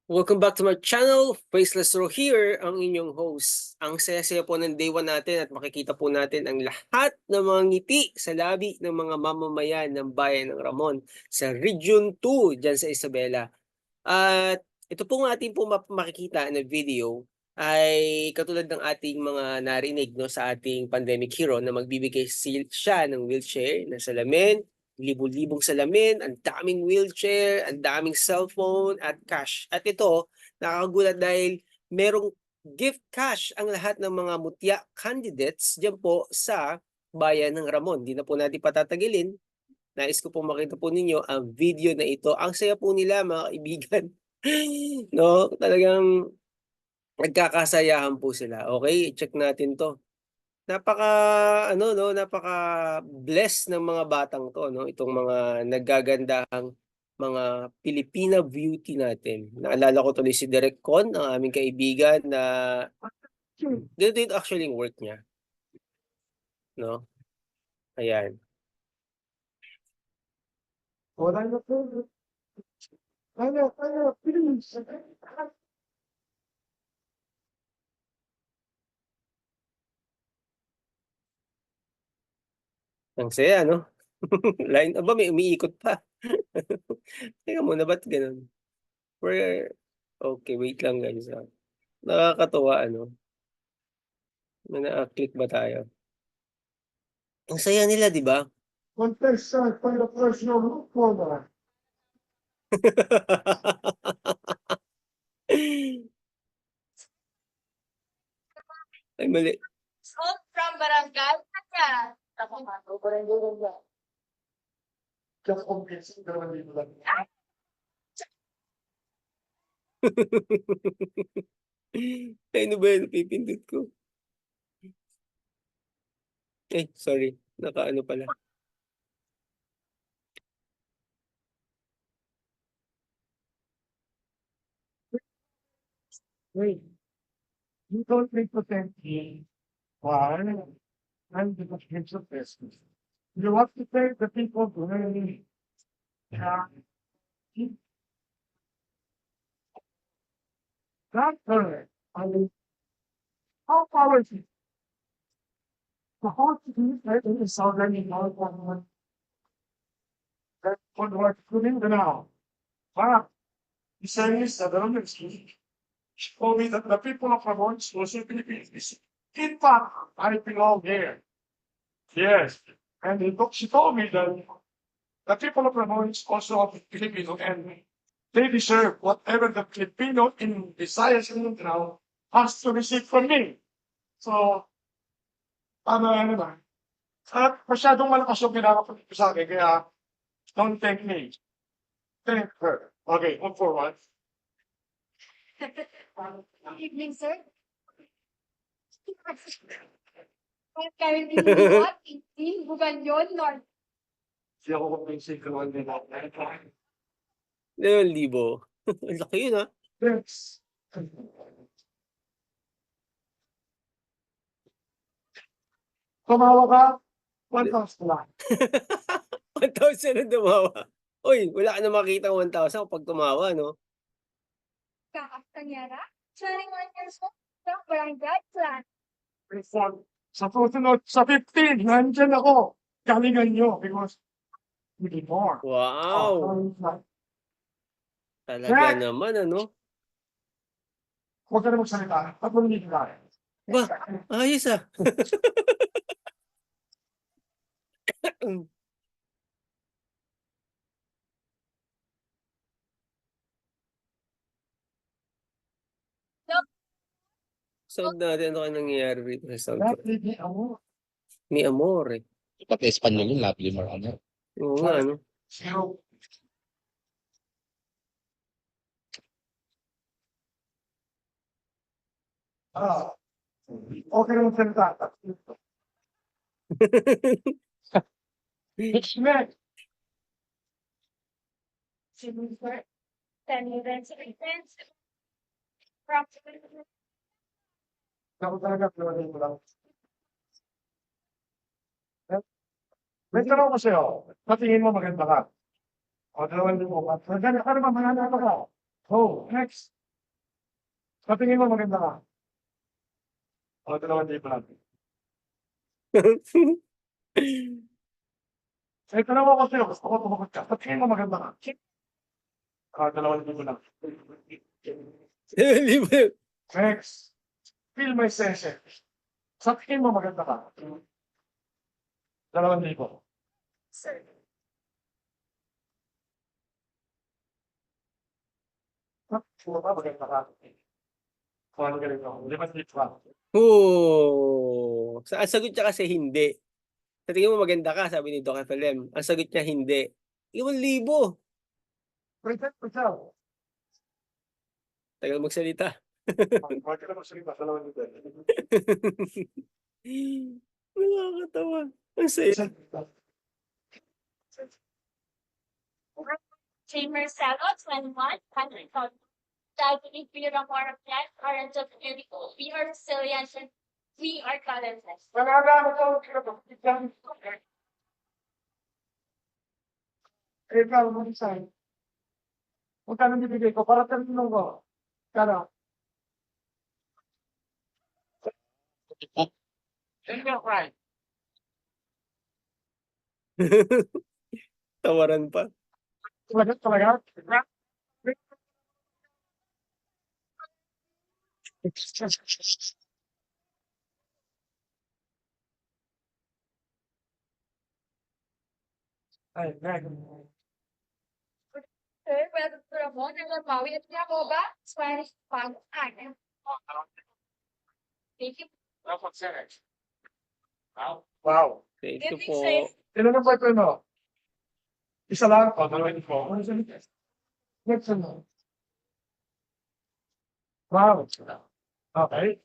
Welcome back to my channel, Faceless Ro here, ang inyong host. Ang saya-saya po ng day 1 natin at makikita po natin ang lahat ng mga ngiti sa labi ng mga mamamayan ng bayan ng Ramon sa Region 2 dyan sa Isabela. At ito pong ating po makikita na video ay katulad ng ating mga narinig no, sa ating pandemic hero na magbibigay siya ng wheelchair na salamin, libu-libong salamin, ang daming wheelchair, ang daming cellphone at cash. At ito, nakakagulat dahil merong gift cash ang lahat ng mga mutya candidates diyan po sa bayan ng Ramon. Di na po natin patatagilin. Nais ko pong makita po ninyo ang video na ito. Ang saya po nila mga kaibigan. No, talagang nagkakasayahan po sila. Okay, check natin 'to. Napaka-ano 'no, napaka-bless ng mga batang 'to 'no, itong mga naggagandahang mga Filipina beauty natin. Naalala ko tuloy si Direk Con, ang aming kaibigan na ganito yung actually yung work niya 'no, ayan. Wala na po. Ano, please. Ang saya 'no? Line aba may umiikot pa. Teka muna ba't gano'n? Where okey wait lang guys, nakakatuwa ano, may naa-click ba tayo? Ang saya nila 'di ba? Contestant for the personal root program. Ay mali. Home from Barangay Kanya. Ako nga, barangay Kanya. Just convincing naman dito lang. Ay ano ba 'yan napipindot ko? Ay sorry, nakaano pala. Wait, you don't represent me. Why? I'm the potential business. You have to take the people to really. Doctor, I mean, how far is it? The whole thing is already not one. That's what we're doing now. Wow. The Chinese, the government, she told me that the people of Ramon was in Philippines. In fact, I belong here. Yes. And she told me that the people of Ramon is also of Filipino and they deserve whatever the Filipino in Visayas and Mindanao has to receive from me. So, ano ba? At masyadong malakas yung pinapapagod ko sa akin, kaya don't thank me. Thank her. Okay, move forward. Good evening, sir. I'm currently what? 18, Buganyon, North. Hindi ako convincing ko lang din ako. 2,000. Ang laki yun, Thanks. Tumawa ka, 1,000 lang. 1,000 ang tumawa. Uy, wala ka na makitang 1,000 kapag tumawa 'no? Kakastanyara, 21 years old, from Barangay Clan. Before, sa susunod, sa 15, nandyan ako. Galingan nyo because we need more. Wow, talaga Next! naman ano? Huwag ka na magsalita. Patuloy ka. Ba, ayos Sound natin ano kaya nangyayari rito sa sound ko? That may ako. Mi amore. Pati Espanyol yun, lovely more ano. Oo nga ano? Zero. Ah. Okay na magsalita. Next. Sino, sir? 10 events, approximately. Ako talaga, pinunin ko lang. May tanong ko sa'yo. Patingin mo maganda ka. O, dalawang mo. Maganda ka naman, mananalo ka. Oh, next. Sa tingin mo maganda ka? O, 2,000 lang. Sa tanong ako sa'yo, gusto ko tumakot ka. Sa tingin mo maganda ka? O, 2,000 lang. Hindi ba? Next. Feel my session. Sa tingin mo maganda ka? 2,000. Sir. Puro ba maganda ka? O, ano galing ako? 5,000 lang. Oh, ang sagot niya kasi hindi. Sa tingin mo maganda ka, sabi ni Doc FLM. Ang sagot niya hindi. 1,000. Present ko siya. Tagal magsalita. Huwag ka na magsalita. 2,000. Nakakatawa. Ang saya. Chamber Cello, 21, Patrick Cotton. Diabetes, we are more of that, current of beautiful, we are resilient, and we are talentless. Nalagaan ko ito. Ikaw, mag-isay. Magkano bibigay ko para tanong ko? Kano? Thank you, right. Tawaran pa. Talaga? Ay, meron. Sir, welcome to Ramon, and Maui at Yakoba, Spanish Pag Agam. Thank you. Wow. Thank you Good po. sir. Ilan ang boyfriend mo? Isa lang? O, 2,000. Ano sa next ano? Wow. Okay.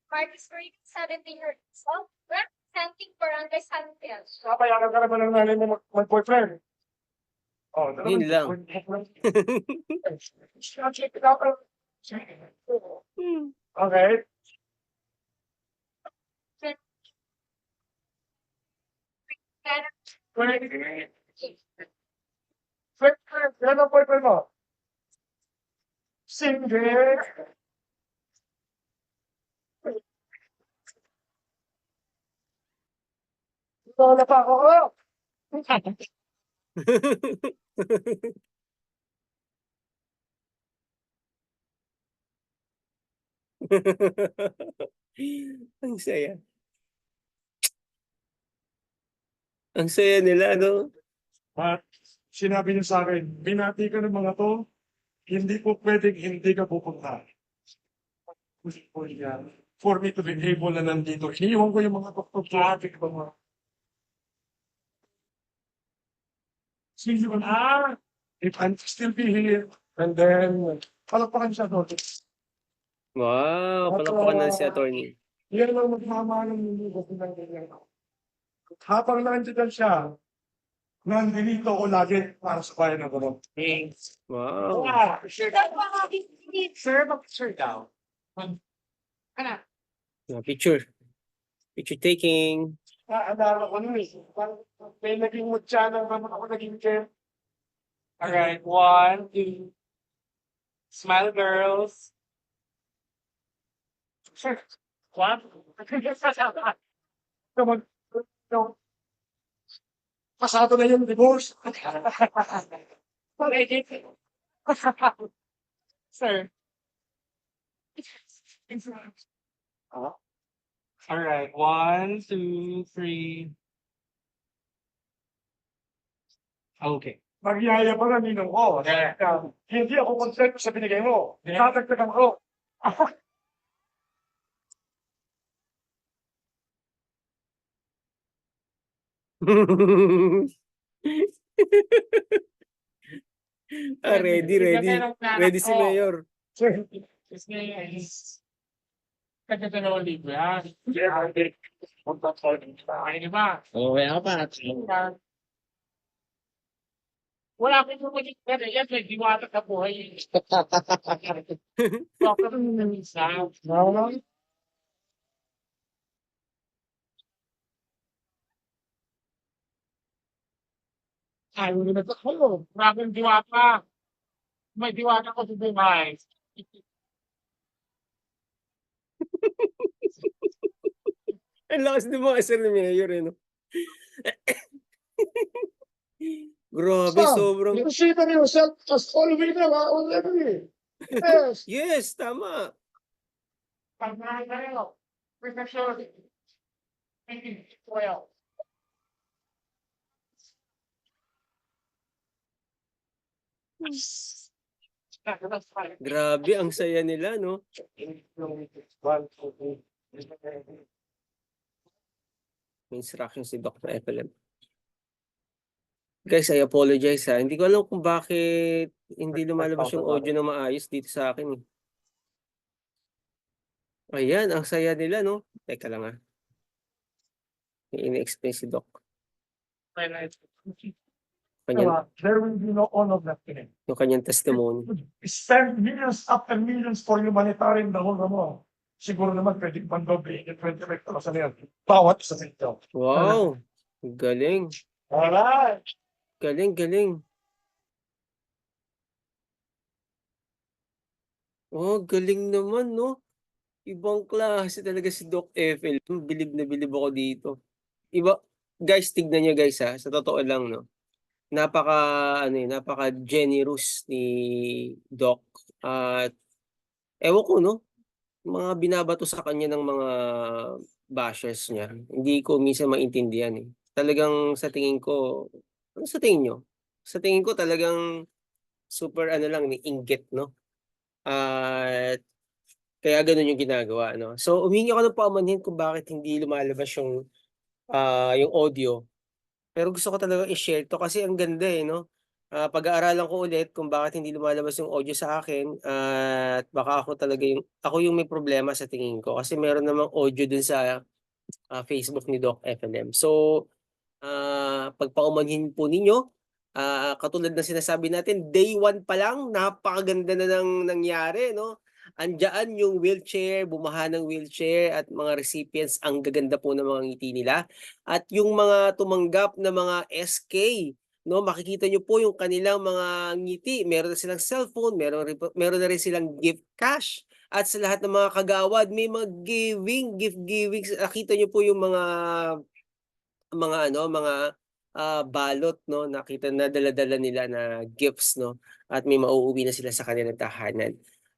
Marcus Reed, 17 years old, representing Barangay San Pedro. Kapayagan ka naman ng nanay mo mag-boyfriend. Oh, Yun lang. Check it out. Okay. Ilan ang boyfriend mo? Single. Wala pa ako. Oh! Ang saya. Ang saya nila, no? At sinabi niyo sa akin, binati ka ng mga to, hindi po pwedeng hindi ka pupunta. For me to be able na nandito, iniiwan ko yung mga traffic ba mga. Sige ko na, if I'm still be here, and then, palakpakan siya doon. Wow, palakpakan na si attorney. Yan lang magmamahal ng mundo kung nangyayari ako. Habang nandiyan siya, nandito ako lagi para sa bayan ng Gabon. Thanks. Wow. Wow, sure. Sir, mag-sir daw. Ano? Picture. Picture taking. Naalala ko nun eh. Parang may naging mutya ng naman ako naging care. Alright, 1, 2. Smile, girls. Sir, what? Naman, no. Pasado na yung divorce. Paligid. Sir. Alright, 1, 2, 3. Okay. Magyaya pa na ninong ko. Hindi ako consent sa binigay mo. Tatagtagan ko. Ready, ready. Ready si Mayor. Sir, His name is... Kagagalaw libre, ha? Okay, di ba? Okay ako pa. Wala akong pumulit ka na yan, may diwata ka buhay. Bakit mo na minsan? no. Ayaw nila sa kayo. Maraming diwata. May diwata ko sa Dubai. Ang lakas ng mga asal ni Mayor, eh, no? Grabe, Son, sobrang... you consider yourself as all winner already. Yes. Yes, tama. Pagmahay kayo. Reflection. 12. Grabe, ang saya nila, no? May instruction si Dr. FLM. Guys, I apologize ha. Hindi ko alam kung bakit hindi lumalabas yung audio na maayos dito sa akin. Ayan, ang saya nila, no? Teka lang ha. May ini-explain si Doc. Kanyang, There will be no honor left in it. yung kanyang testimony. Spend millions after millions for humanitarian na mo. Siguro naman pwede pang doble in 25,000 yan. Bawat isa nito. Wow! Galing. Alright. Galing, galing. Oh, galing naman, no? Ibang klase talaga si Doc FL. Bilib na bilib ako dito. Iba, guys, tignan nyo guys ha. Sa totoo lang, no? Napaka generous ni Doc. At ewan ko, no? Mga binabato sa kanya ng mga bashers niya. Hindi ko minsan maintindihan eh. Talagang sa tingin ko, ano sa tingin nyo? Sa tingin ko talagang super lang ni inggit, no? At kaya ganun yung ginagawa, no? So humingi ako ng paumanhin kung bakit hindi lumalabas yung audio. Pero gusto ko talaga i-share to kasi ang ganda eh, no? Pag-aaralan ko ulit kung bakit hindi lumalabas yung audio sa akin at baka ako yung may problema sa tingin ko kasi meron namang audio dun sa Facebook ni Doc FLM. So, pagpaumanhin po ninyo, katulad ng sinasabi natin, day 1 pa lang, napakaganda na ng nangyari, no? Andiyan yung wheelchair, bumaha ng wheelchair at mga recipients, ang gaganda po ng mga ngiti nila. At yung mga tumanggap na mga SK, no, makikita nyo po yung kanilang mga ngiti. Meron na silang cellphone, meron na rin silang gift cash. At sa lahat ng mga kagawad, may mga gift giving. Nakita nyo po yung mga balot, no, nakita na dala-dala nila na gifts, no, at may mauuwi na sila sa kanilang tahanan.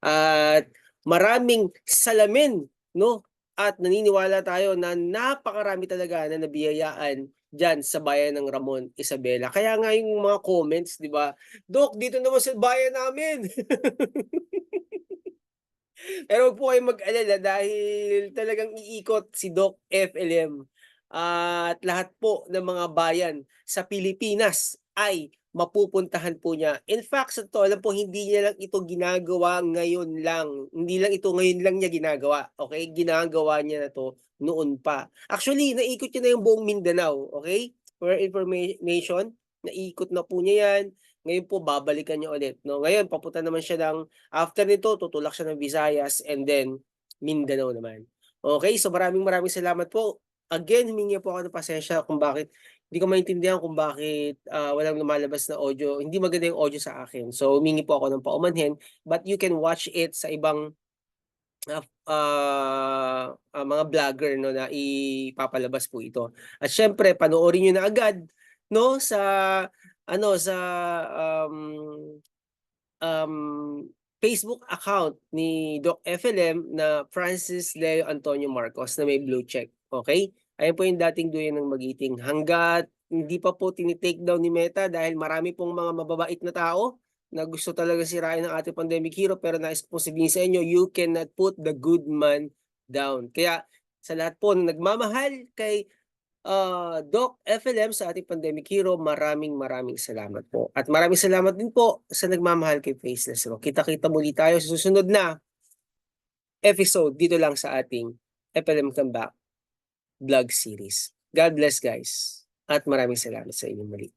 At maraming salamin, no, at naniniwala tayo na napakarami talaga na nabiyayaan diyan sa bayan ng Ramon Isabela. Kaya nga yung mga comments, di ba? Dok, dito naman sa bayan namin. Pero huwag po kayong mag-alala dahil talagang iikot si Doc FLM at lahat po ng mga bayan sa Pilipinas ay mapupuntahan po niya. In fact, sa totoo lang po, hindi niya lang ito ginagawa ngayon lang. Hindi lang ito ngayon lang niya ginagawa. Okay? Ginagawa niya na to noon pa. Actually, naikot niya na yung buong Mindanao. Okay? For information, naikot na po niya yan. Ngayon po, babalikan niya ulit. No? Ngayon, papunta naman siya ng after nito, tutulak siya ng Visayas and then Mindanao naman. Okay, so maraming salamat po. Again, humingi po ako ng pasensya kung bakit hindi ko maintindihan kung bakit walang lumalabas na audio. Hindi maganda yung audio sa akin. So humingi po ako ng paumanhin, but you can watch it sa ibang mga vlogger, no, na ipapalabas po ito. At syempre, panoorin niyo na agad, no, sa Facebook account ni Doc FLM na Francis Leo Antonio Marcos na may blue check. Okay? Ayan po yung dating duyan ng Magiting. Hanggat hindi pa po tinitake down ni Meta dahil marami pong mga mababait na tao na gusto talaga sirain ang ating pandemic hero, pero nais po sabihin sa inyo, you cannot put the good man down. Kaya sa lahat po na nagmamahal kay Doc FLM sa ating pandemic hero, maraming salamat po. At maraming salamat din po sa nagmamahal kay Faceless Rock. Kita-kita muli tayo sa susunod na episode dito lang sa ating FLM Comeback vlog series. God bless guys. At maraming salamat sa inyong muli.